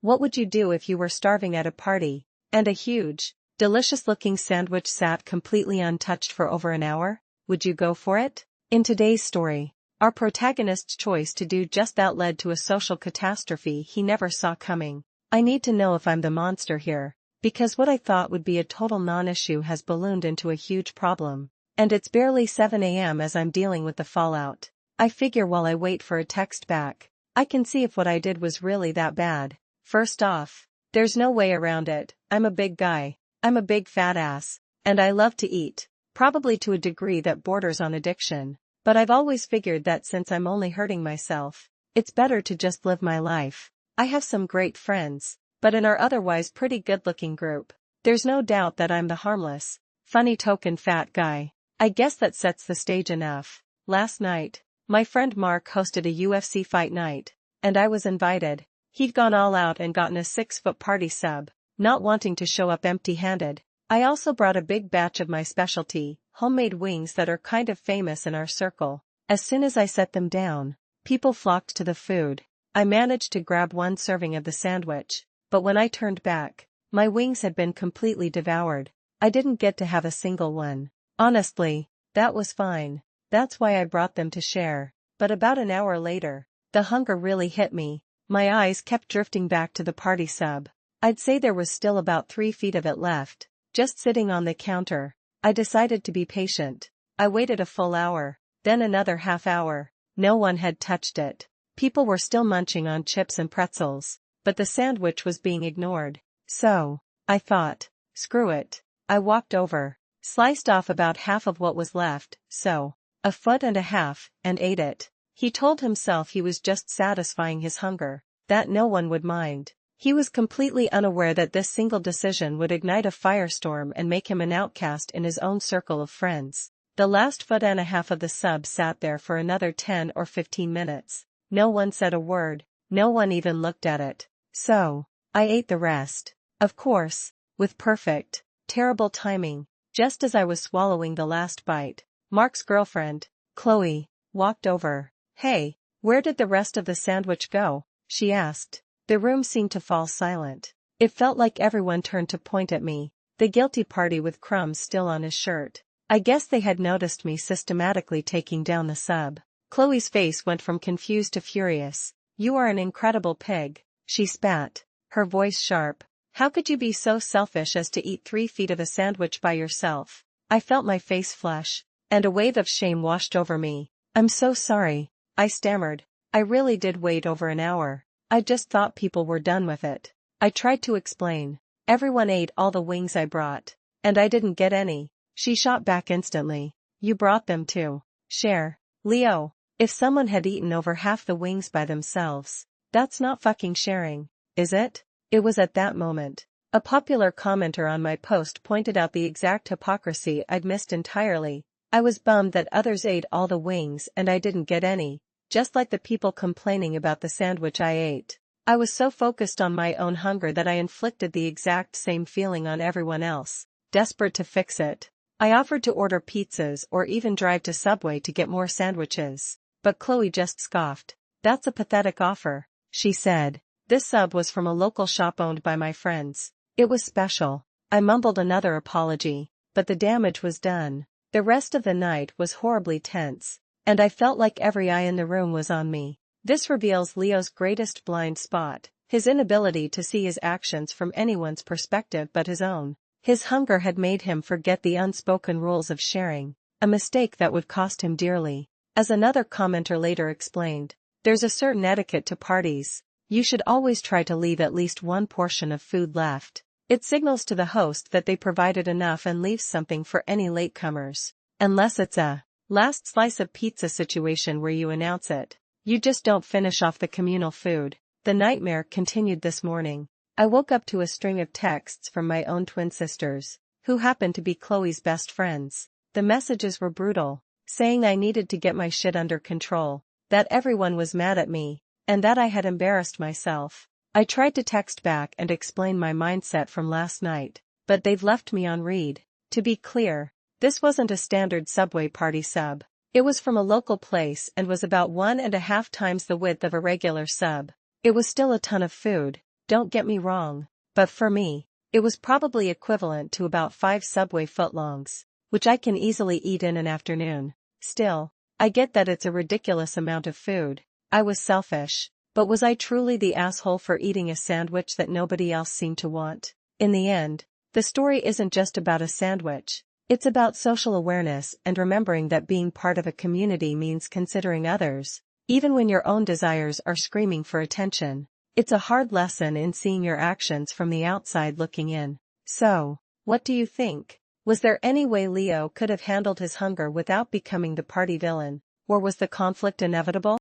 What would you do if you were starving at a party, and a huge, delicious-looking sandwich sat completely untouched for over an hour? Would you go for it? In today's story, our protagonist's choice to do just that led to a social catastrophe he never saw coming. I need to know if I'm the monster here, because what I thought would be a total non-issue has ballooned into a huge problem. And it's barely 7 a.m. as I'm dealing with the fallout. I figure while I wait for a text back, I can see if what I did was really that bad. First off, there's no way around it. I'm a big guy. I'm a big fat ass. And I love to eat. Probably to a degree that borders on addiction. But I've always figured that since I'm only hurting myself, it's better to just live my life. I have some great friends, but in our otherwise pretty good-looking group, there's no doubt that I'm the harmless, funny token fat guy. I guess that sets the stage enough. Last night, my friend Mark hosted a UFC fight night, and I was invited. He'd gone all out and gotten a 6-foot party sub, not wanting to show up empty-handed. I also brought a big batch of my specialty, homemade wings that are kind of famous in our circle. As soon as I set them down, people flocked to the food. I managed to grab one serving of the sandwich, but when I turned back, my wings had been completely devoured. I didn't get to have a single one. Honestly, that was fine. That's why I brought them to share. But about an hour later, the hunger really hit me. My eyes kept drifting back to the party sub. I'd say there was still about 3 feet of it left, just sitting on the counter. I decided to be patient. I waited a full hour, then another half hour. No one had touched it. People were still munching on chips and pretzels, but the sandwich was being ignored. So, I thought, screw it. I walked over, sliced off about half of what was left, so, 1.5 feet, and ate it. He told himself he was just satisfying his hunger, that no one would mind. He was completely unaware that this single decision would ignite a firestorm and make him an outcast in his own circle of friends. The last 1.5 feet of the sub sat there for another 10 or 15 minutes. No one said a word, no one even looked at it. So, I ate the rest. Of course, with perfect, terrible timing, just as I was swallowing the last bite, Mark's girlfriend, Chloe, walked over. "Hey, where did the rest of the sandwich go?" she asked. The room seemed to fall silent. It felt like everyone turned to point at me, the guilty party with crumbs still on his shirt. I guess they had noticed me systematically taking down the sub. Chloe's face went from confused to furious. "You are an incredible pig," she spat, her voice sharp. "How could you be so selfish as to eat 3 feet of a sandwich by yourself?" I felt my face flush, and a wave of shame washed over me. "I'm so sorry," I stammered. "I really did wait over an hour. I just thought people were done with it." I tried to explain. "Everyone ate all the wings I brought, and I didn't get any." She shot back instantly. "You brought them too. Share. Leo, if someone had eaten over half the wings by themselves, that's not fucking sharing, is it?" It was at that moment a popular commenter on my post pointed out the exact hypocrisy I'd missed entirely. I was bummed that others ate all the wings and I didn't get any, just like the people complaining about the sandwich I ate. I was so focused on my own hunger that I inflicted the exact same feeling on everyone else, desperate to fix it. I offered to order pizzas or even drive to Subway to get more sandwiches, but Chloe just scoffed. "That's a pathetic offer," she said. "This sub was from a local shop owned by my friends. It was special." I mumbled another apology, but the damage was done. The rest of the night was horribly tense, and I felt like every eye in the room was on me. This reveals Leo's greatest blind spot, his inability to see his actions from anyone's perspective but his own. His hunger had made him forget the unspoken rules of sharing, a mistake that would cost him dearly. As another commenter later explained, there's a certain etiquette to parties. You should always try to leave at least one portion of food left. It signals to the host that they provided enough and leaves something for any latecomers. Unless it's a last slice of pizza situation where you announce it, you just don't finish off the communal food. The nightmare continued this morning. I woke up to a string of texts from my own twin sisters, who happened to be Chloe's best friends. The messages were brutal, saying I needed to get my shit under control, that everyone was mad at me, and that I had embarrassed myself. I tried to text back and explain my mindset from last night, but they've left me on read. To be clear, this wasn't a standard Subway party sub. It was from a local place and was about 1.5 times the width of a regular sub. It was still a ton of food, don't get me wrong. But for me, it was probably equivalent to about 5 Subway footlongs, which I can easily eat in an afternoon. Still, I get that it's a ridiculous amount of food. I was selfish, but was I truly the asshole for eating a sandwich that nobody else seemed to want? In the end, the story isn't just about a sandwich. It's about social awareness and remembering that being part of a community means considering others, even when your own desires are screaming for attention. It's a hard lesson in seeing your actions from the outside looking in. So, what do you think? Was there any way Leo could have handled his hunger without becoming the party villain, or was the conflict inevitable?